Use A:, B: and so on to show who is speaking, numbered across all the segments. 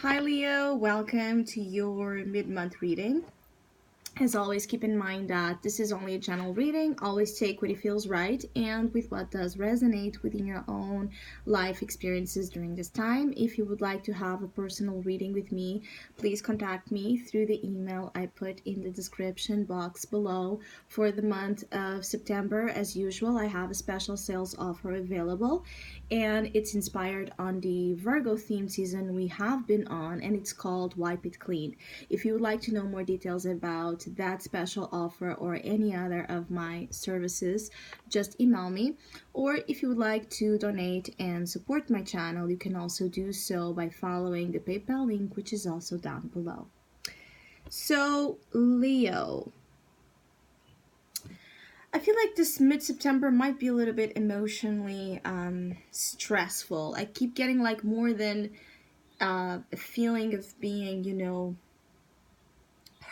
A: Hi Leo, welcome to your mid-month reading. As always, keep in mind that this is only a general reading. Always take what it feels right and with what does resonate within your own life experiences during this time. If you would like to have a personal reading with me, please contact me through the email I put in the description box below. For the month of September, as usual, I have a special sales offer available, and it's inspired on the Virgo theme season we have been on, and it's called Wipe It Clean. If you would like to know more details about that special offer or any other of my services, just email me. Or if you would like to donate and support my channel, you can also do so by following the PayPal link, which is also down below. So, Leo, I feel like this mid-September might be a little bit emotionally stressful. I keep getting like more than a feeling of being,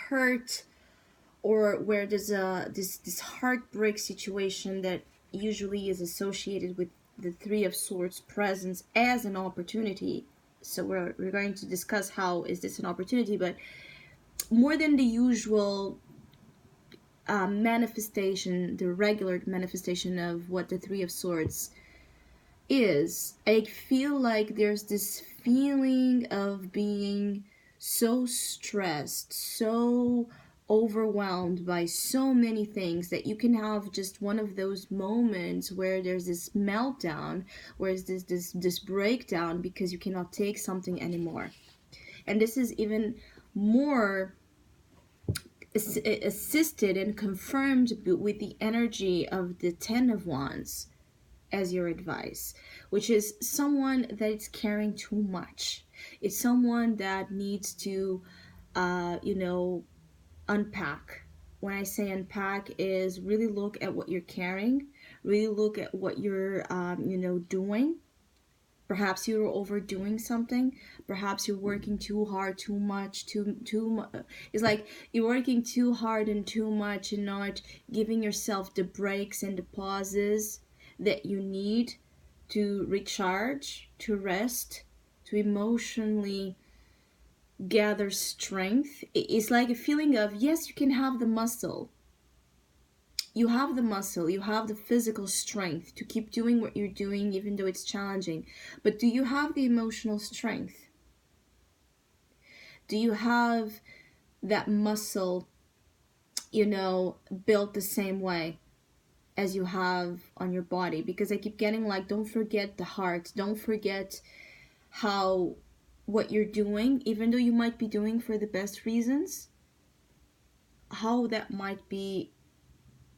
A: hurt, or where there's this heartbreak situation that usually is associated with the Three of Swords presence as an opportunity. So we're going to discuss how is this an opportunity, but more than the usual manifestation, the regular manifestation of what the Three of Swords is, I feel like there's this feeling of being so stressed, so overwhelmed by so many things that you can have just one of those moments where there's this meltdown, where there's this breakdown because you cannot take something anymore. And this is even more assisted and confirmed with the energy of the Ten of Wands as your advice, which is someone that is carrying too much. It's someone that needs to, unpack. When I say unpack, is really look at what you're carrying, really look at what you're, doing. Perhaps you're overdoing something. Perhaps you're working too hard, too much, too much. It's like you're working too hard and too much, and not giving yourself the breaks and the pauses that you need to recharge, to rest, to emotionally gather strength. It's like a feeling of, yes, you can have the muscle. You have the muscle, you have the physical strength to keep doing what you're doing, even though it's challenging. But do you have the emotional strength? Do you have that muscle, built the same way as you have on your body? Because I keep getting like, don't forget the heart. Don't forget how what you're doing, even though you might be doing for the best reasons, how that might be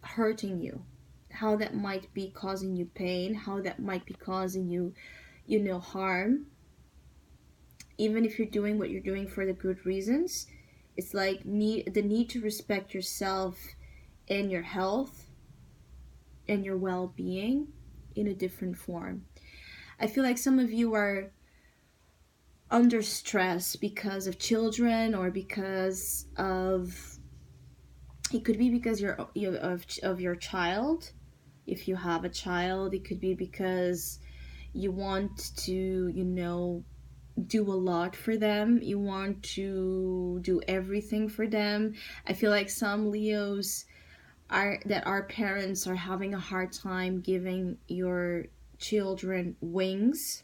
A: hurting you, how that might be causing you pain, how that might be causing you, harm. Even if you're doing what you're doing for the good reasons, it's like the need to respect yourself and your health and your well-being in a different form. I feel like some of you are under stress because of children, or because of, it could be because of your child. If you have a child, it could be because you want to, do a lot for them. You want to do everything for them. I feel like some Leos are that our parents are having a hard time giving your children wings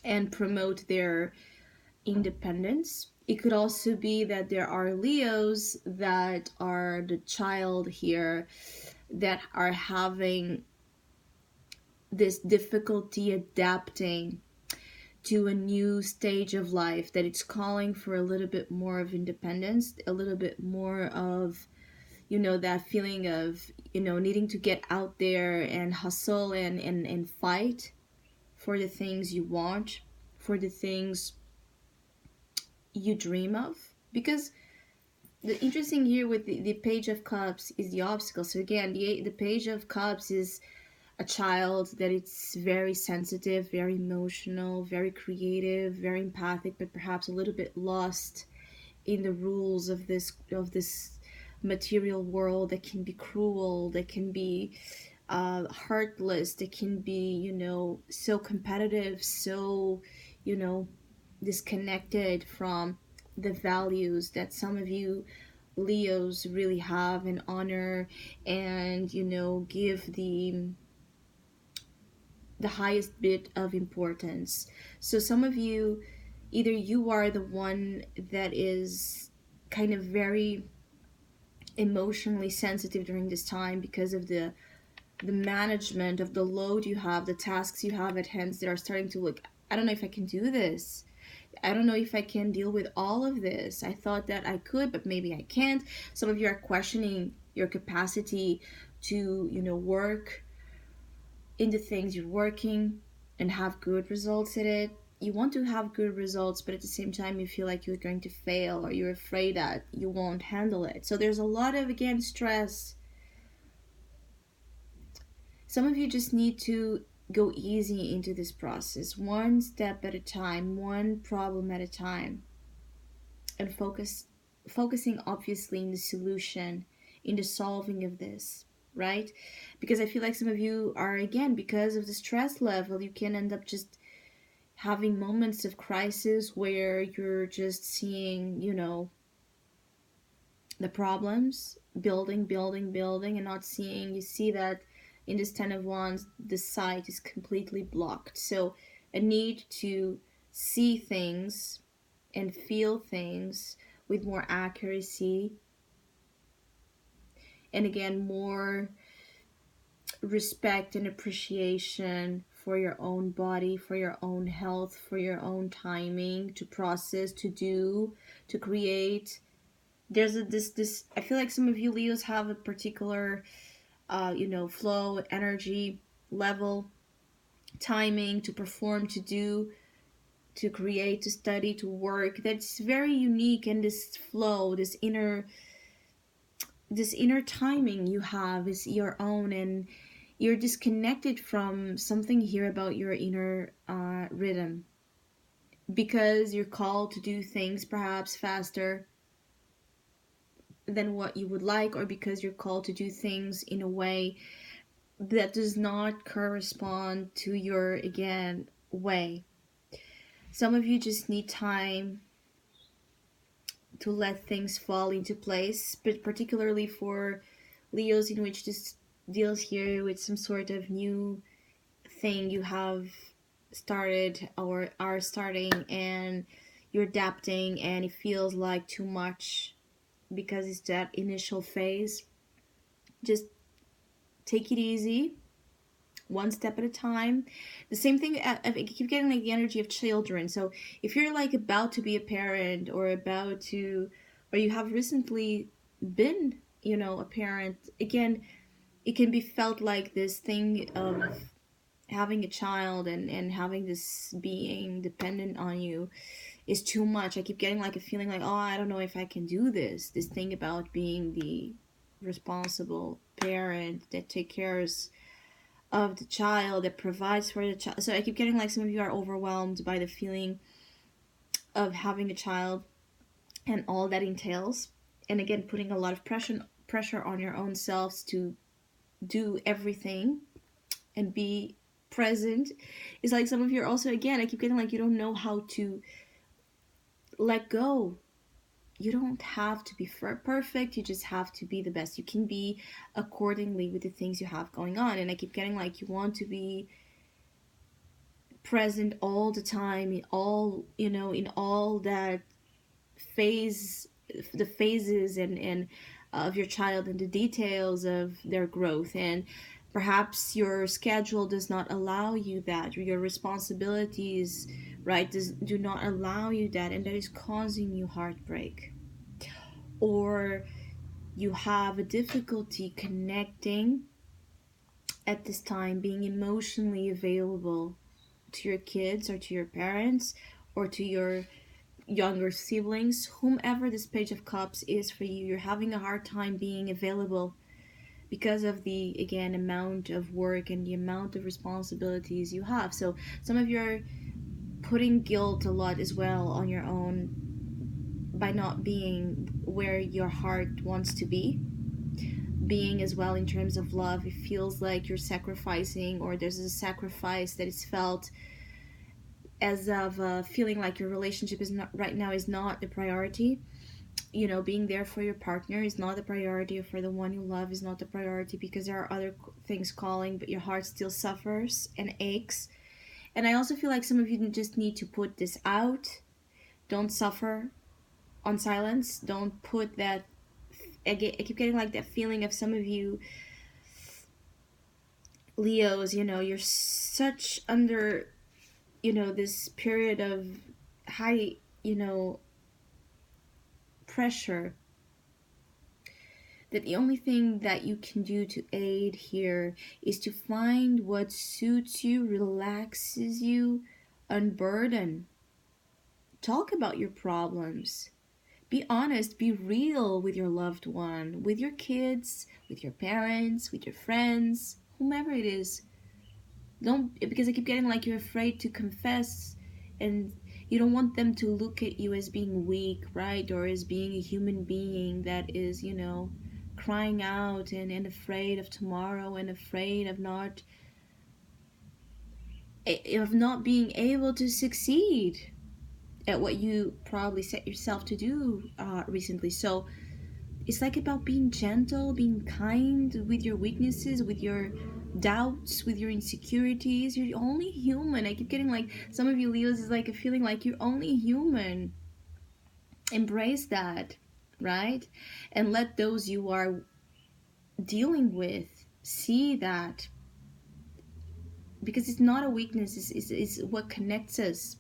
A: and promote their independence. It could also be that there are Leos that are the child here that are having this difficulty adapting to a new stage of life, that it's calling for a little bit more of independence, a little bit more of, that feeling of, needing to get out there and hustle and fight for the things you want, for the things you dream of. Because the interesting here with the Page of Cups is the obstacle. So again, the Page of Cups is a child that it's very sensitive, very emotional, very creative, very empathic, but perhaps a little bit lost in the rules of this material world that can be cruel, that can be heartless, that can be, so competitive, so, you know disconnected from the values that some of you Leos really have and honor, and give the highest bit of importance. So some of you, either you are the one that is kind of very emotionally sensitive during this time because of the management of the load you have, the tasks you have at hand that are starting to look, I don't know if I can do this. I don't know if I can deal with all of this. I thought that I could, but maybe I can't. Some of you are questioning your capacity to, work in the things you're working and have good results at it. You want to have good results, but at the same time, you feel like you're going to fail or you're afraid that you won't handle it. So there's a lot of, again, stress. Some of you just need to go easy into this process, one step at a time, one problem at a time, and focusing obviously in the solution, in the solving of this, right? Because I feel like some of you are, again, because of the stress level, you can end up just having moments of crisis where you're just seeing, the problems building, building, building, and not seeing. You see that in this 10 of Wands, the sight is completely blocked. So a need to see things and feel things with more accuracy, and again, more respect and appreciation for your own body, for your own health, for your own timing to process, to do, to create. There's this I feel like some of you Leos have a particular flow, energy level, timing to perform, to do, to create, to study, to work, that's very unique. And this flow, this inner timing you have is your own, and you're disconnected from something here about your inner rhythm, because you're called to do things perhaps faster than what you would like, or because you're called to do things in a way that does not correspond to your, again, way. Some of you just need time to let things fall into place, but particularly for Leos, in which this deals here with some sort of new thing you have started or are starting, and you're adapting, and it feels like too much because it's that initial phase. Just take it easy, one step at a time. The same thing, I keep getting like the energy of children. So if you're like about to be a parent, or you have recently been, a parent, again, it can be felt like this thing of having a child and having this being dependent on you is too much. I keep getting like a feeling like, oh, I don't know if I can do this thing about being the responsible parent that takes care of the child, that provides for the child. So I keep getting like some of you are overwhelmed by the feeling of having a child and all that entails, and again, putting a lot of pressure on your own selves to do everything and be present. It's like some of you are also, again, I keep getting like you don't know how to let go. You don't have to be perfect, you just have to be the best you can be accordingly with the things you have going on. And I keep getting like you want to be present all the time, in all, in all that phase, the phases and of your child, and the details of their growth. And perhaps your schedule does not allow you that, or your responsibilities, right, do not allow you that, and that is causing you heartbreak. Or you have a difficulty connecting at this time, being emotionally available to your kids or to your parents or to your younger siblings, whomever this Page of Cups is for you. You're having a hard time being available because of the, again, amount of work and the amount of responsibilities you have. So some of you are putting guilt a lot as well on your own by not being where your heart wants to be. Being as well in terms of love, it feels like you're sacrificing, or there's a sacrifice that is felt as of feeling like your relationship is not right now is not the priority. You know, being there for your partner is not the priority, or for the one you love is not the priority, because there are other things calling, but your heart still suffers and aches. And I also feel like some of you just need to put this out. Don't suffer on silence. Don't put that. I keep getting like that feeling of some of you Leos, you know, you're such under, you know, this period of high, you know, pressure, that the only thing that you can do to aid here is to find what suits you, relaxes you, unburden. Talk about your problems. Be honest, be real with your loved one, with your kids, with your parents, with your friends, whomever it is. Don't, because I keep getting like you're afraid to confess, and you don't want them to look at you as being weak, right? Or as being a human being that is, you know, crying out and afraid of tomorrow, and afraid of not being able to succeed at what you probably set yourself to do recently. So it's like about being gentle, being kind with your weaknesses, with your doubts, with your insecurities. You're only human. I keep getting like some of you Leos is like a feeling like you're only human. Embrace that, right? And let those you are dealing with see that, because it's not a weakness. It's what connects us,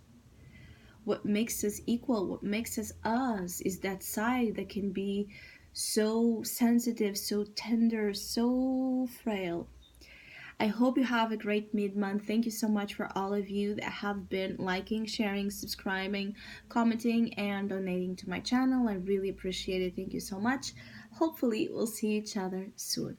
A: what makes us equal, what makes us us, is that side that can be so sensitive, so tender, so frail. I hope you have a great mid month. Thank you so much for all of you that have been liking, sharing, subscribing, commenting, and donating to my channel. I really appreciate it. Thank you so much. Hopefully, we'll see each other soon.